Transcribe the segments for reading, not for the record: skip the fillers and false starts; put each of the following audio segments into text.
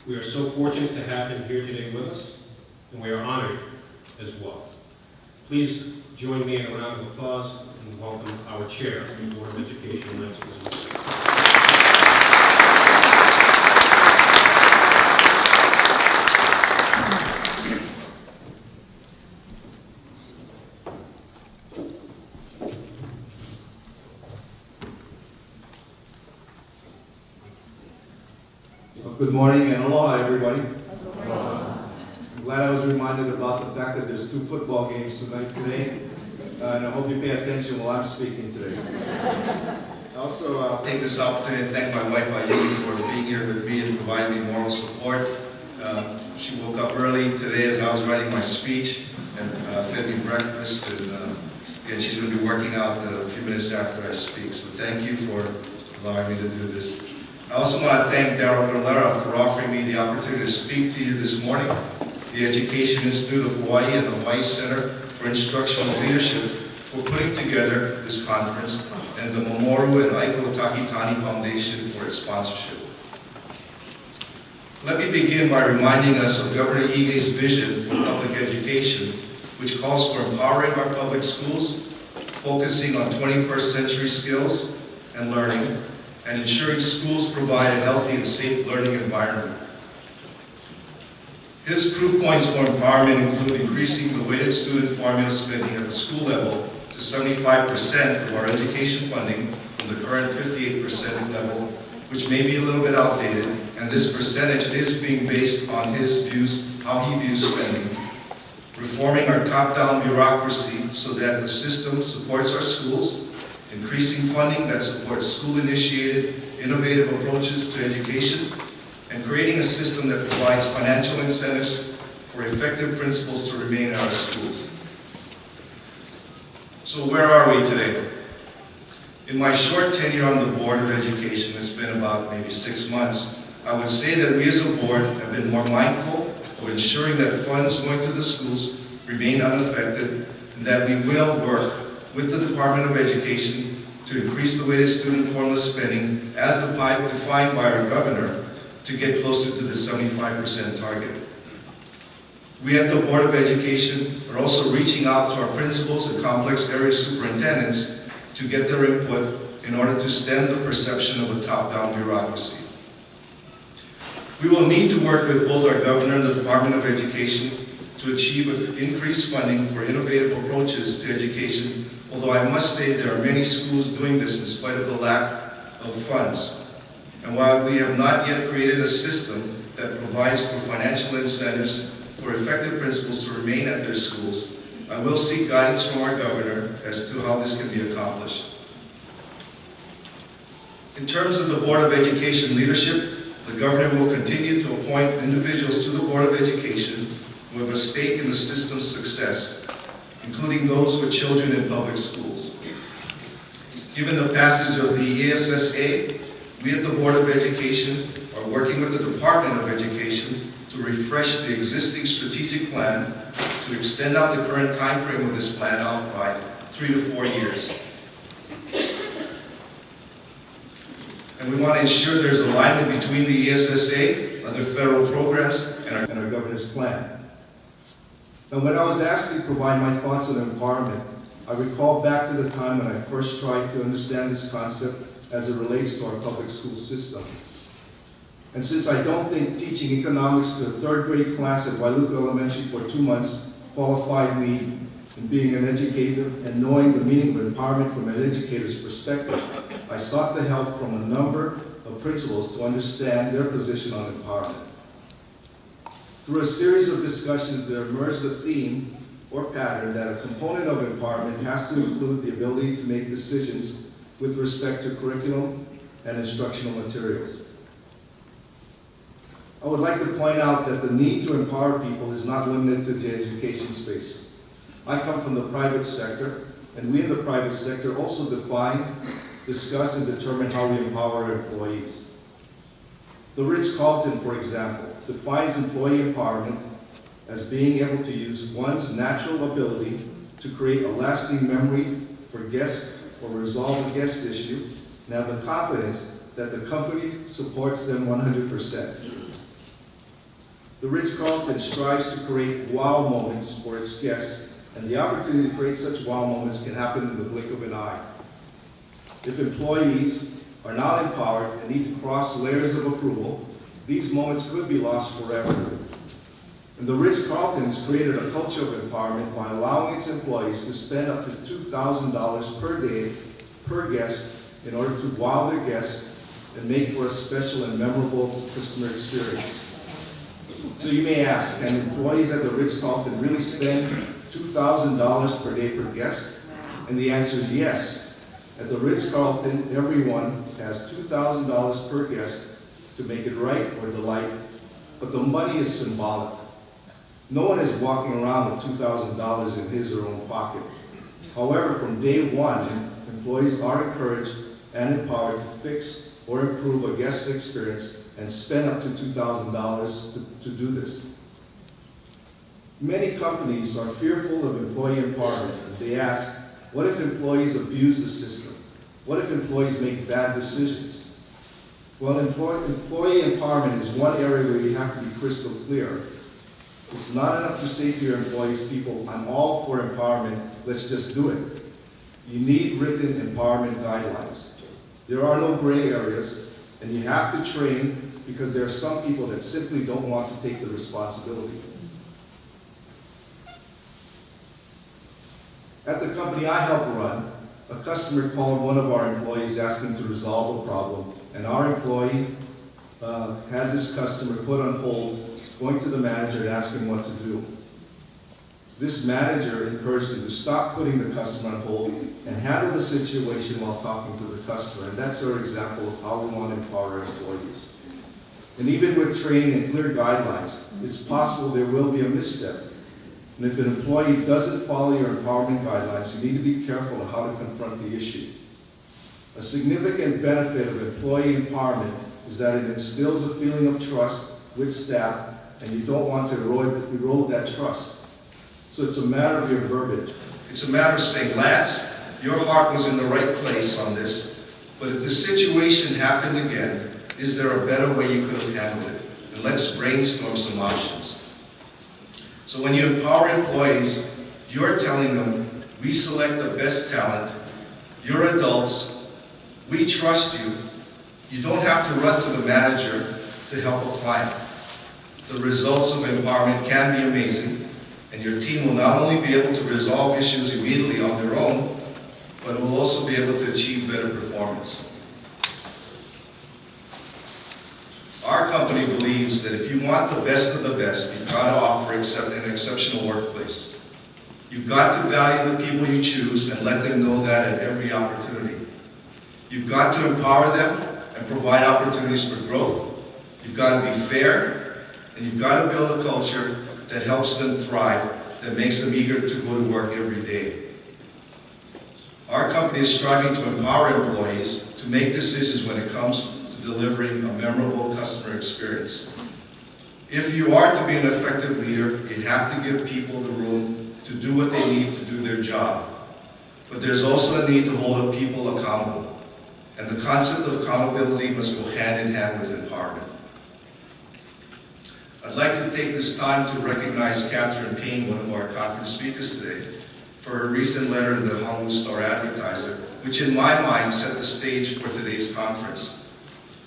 We are so fortunate to have him here today with us, and we are honored as well. Please join me in a round of applause and welcome our Chair of the Board of Education, Lance Mizumoto. Good morning and aloha, everybody. I'm glad I was reminded about the fact that there's 2 football games tonight today, and I hope you pay attention while I'm speaking today. I also take this opportunity to thank my wife, Ayumi, for being here with me and providing me moral support. She woke up early today as I was writing my speech and fed me breakfast, and again, she's going to be working out a few minutes after I speak, so thank you for allowing me to do this. I also want to thank Darryl Galera for offering me the opportunity to speak to you this morning. The Education Institute of Hawaii and the Hawaii Center for Instructional Leadership for putting together this conference, and the Mamoru and Aiko Takitani Foundation for its sponsorship. Let me begin by reminding us of Governor Ige's vision for public education, which calls for empowering our public schools, focusing on 21st century skills and learning, and ensuring schools provide a healthy and safe learning environment. His proof points for empowerment include increasing the weighted student formula spending at the school level to 75% of our education funding from the current 58% level, which may be a little bit outdated, and this percentage is being based on his views, how he views spending. Reforming our top-down bureaucracy so that the system supports our schools, increasing funding that supports school-initiated, innovative approaches to education, and creating a system that provides financial incentives for effective principals to remain in our schools. So where are we today? In my short tenure on the Board of Education, it's been about maybe 6 months, I would say that we as a board have been more mindful of ensuring that funds going to the schools remain unaffected, and that we will work with the Department of Education to increase the weighted student formula spending as defined by our governor to get closer to the 75% target. We at the Board of Education are also reaching out to our principals and complex area superintendents to get their input in order to stem the perception of a top-down bureaucracy. We will need to work with both our governor and the Department of Education to achieve increased funding for innovative approaches to education, although I must say there are many schools doing this in spite of the lack of funds. And while we have not yet created a system that provides for financial incentives for effective principals to remain at their schools, I will seek guidance from our governor as to how this can be accomplished. In terms of the Board of Education leadership, the governor will continue to appoint individuals to the Board of Education who have a stake in the system's success, including those with children in public schools. Given the passage of the ESSA, we at the Board of Education are working with the Department of Education to refresh the existing strategic plan to extend out the current time frame of this plan out by 3 to 4 years. And we want to ensure there's alignment between the ESSA, other federal programs, and our governor's plan. Now, when I was asked to provide my thoughts on empowerment, I recall back to the time when I first tried to understand this concept as it relates to our public school system. And since I don't think teaching economics to a 3rd grade class at Wailuku Elementary for 2 months qualified me in being an educator and knowing the meaning of empowerment from an educator's perspective, I sought the help from a number of principals to understand their position on empowerment. Through a series of discussions, there emerged a theme or pattern that a component of empowerment has to include the ability to make decisions with respect to curriculum and instructional materials. I would like to point out that the need to empower people is not limited to the education space. I come from the private sector, and we in the private sector also define, discuss, and determine how we empower our employees. The Ritz-Carlton, for example, defines employee empowerment as being able to use one's natural ability to create a lasting memory for guests or resolve a guest issue and have the confidence that the company supports them 100%. The Ritz-Carlton strives to create wow moments for its guests, and the opportunity to create such wow moments can happen in the blink of an eye. If employees are not empowered and need to cross layers of approval, these moments could be lost forever. And the Ritz-Carlton has created a culture of empowerment by allowing its employees to spend up to $2,000 per day per guest in order to wow their guests and make for a special and memorable customer experience. So you may ask, can employees at the Ritz-Carlton really spend $2,000 per day per guest? And the answer is yes. At the Ritz-Carlton, everyone has $2,000 per guest to make it right or delight, but the money is symbolic. No one is walking around with $2,000 in his or her own pocket. However, from day one, employees are encouraged and empowered to fix or improve a guest experience and spend up to $2,000 to do this. Many companies are fearful of employee empowerment. They ask, what if employees abuse the system? What if employees make bad decisions? Well, employee empowerment is one area where you have to be crystal clear. It's not enough to say to your employees, people, I'm all for empowerment, let's just do it. You need written empowerment guidelines. There are no gray areas, and you have to train because there are some people that simply don't want to take the responsibility. At the company I help run, a customer called one of our employees asking to resolve a problem, and our employee had this customer put on hold, going to the manager and asking what to do. This manager encouraged him to stop putting the customer on hold and handle the situation while talking to the customer. And that's our example of how we want to empower our employees. And even with training and clear guidelines, it's possible there will be a misstep. And if an employee doesn't follow your empowerment guidelines, you need to be careful of how to confront the issue. A significant benefit of employee empowerment is that it instills a feeling of trust with staff, and you don't want to erode that trust. So it's a matter of your verbiage. It's a matter of saying, lads, your heart was in the right place on this, but if the situation happened again, is there a better way you could have handled it? And let's brainstorm some options. So when you empower employees, you're telling them, we select the best talent, you're adults, we trust you. You don't have to run to the manager to help a client. The results of empowerment can be amazing, and your team will not only be able to resolve issues immediately on their own, but will also be able to achieve better performance. Our company believes that if you want the best of the best, you've got to offer an exceptional workplace. You've got to value the people you choose and let them know that at every opportunity. You've got to empower them and provide opportunities for growth. You've got to be fair, and you've got to build a culture that helps them thrive, that makes them eager to go to work every day. Our company is striving to empower employees to make decisions when it comes to delivering a memorable customer experience. If you are to be an effective leader, you have to give people the room to do what they need to do their job. But there's also a need to hold people accountable. And the concept of accountability must go hand in hand with empowerment. I'd like to take this time to recognize Catherine Payne, one of our conference speakers today, for her recent letter in the Honolulu Star Advertiser, which in my mind set the stage for today's conference.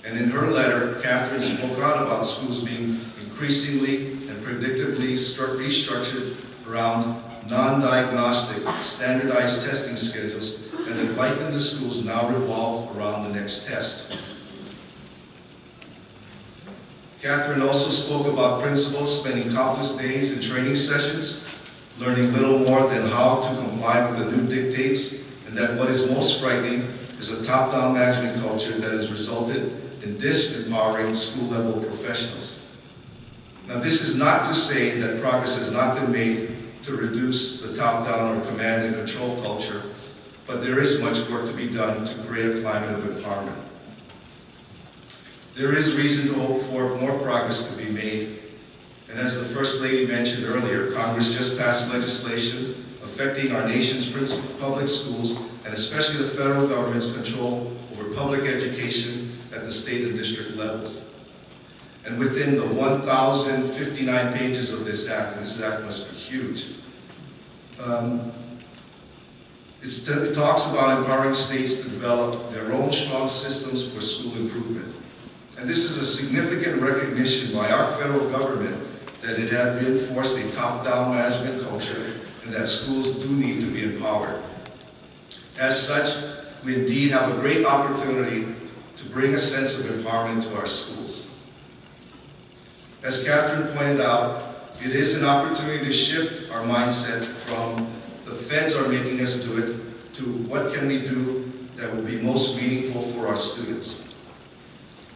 And in her letter, Catherine spoke out about schools being increasingly and predictably restructured around non-diagnostic, standardized testing schedules, and that life in the schools now revolve around the next test. Catherine also spoke about principals spending countless days in training sessions, learning little more than how to comply with the new dictates, and that what is most frightening is a top-down management culture that has resulted in disempowering school-level professionals. Now, this is not to say that progress has not been made to reduce the top-down or command and control culture, but there is much work to be done to create a climate of empowerment. There is reason to hope for more progress to be made, and as the First Lady mentioned earlier, Congress just passed legislation affecting our nation's public schools, and especially the federal government's control over public education at the state and district levels. and within the 1,059 pages of this act, and this act must be huge, it talks about empowering states to develop their own strong systems for school improvement. And this is a significant recognition by our federal government that it had reinforced a top-down management culture and that schools do need to be empowered. As such, we indeed have a great opportunity to bring a sense of empowerment to our schools. As Catherine pointed out, it is an opportunity to shift our mindset from the feds are making us do it to what can we do that will be most meaningful for our students.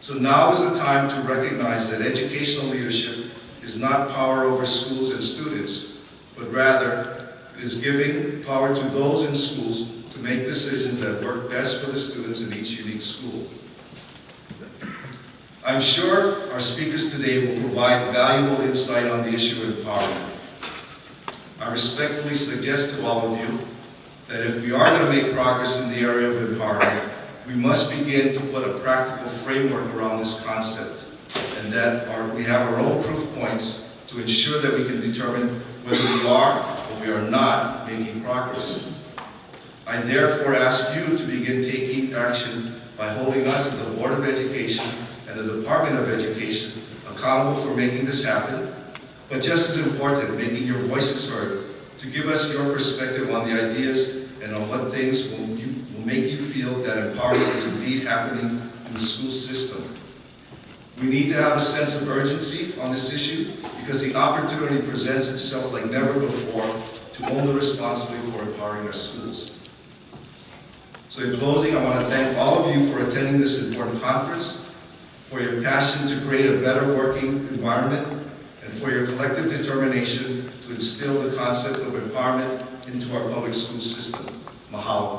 So now is the time to recognize that educational leadership is not power over schools and students, but rather it is giving power to those in schools to make decisions that work best for the students in each unique school. I'm sure our speakers today will provide valuable insight on the issue of empowerment. I respectfully suggest to all of you that if we are going to make progress in the area of empowerment, we must begin to put a practical framework around this concept, and that we have our own proof points to ensure that we can determine whether we are or we are not making progress. I therefore ask you to begin taking action by holding us at the Board of Education and the Department of Education accountable for making this happen, but just as important, making your voices heard to give us your perspective on the ideas and on what things will make you feel that empowerment is indeed happening in the school system. We need to have a sense of urgency on this issue because the opportunity presents itself like never before to own the responsibility for empowering our schools. So in closing, I want to thank all of you for attending this important conference, for your passion to create a better working environment, and for your collective determination to instill the concept of empowerment into our public school system. Mahalo.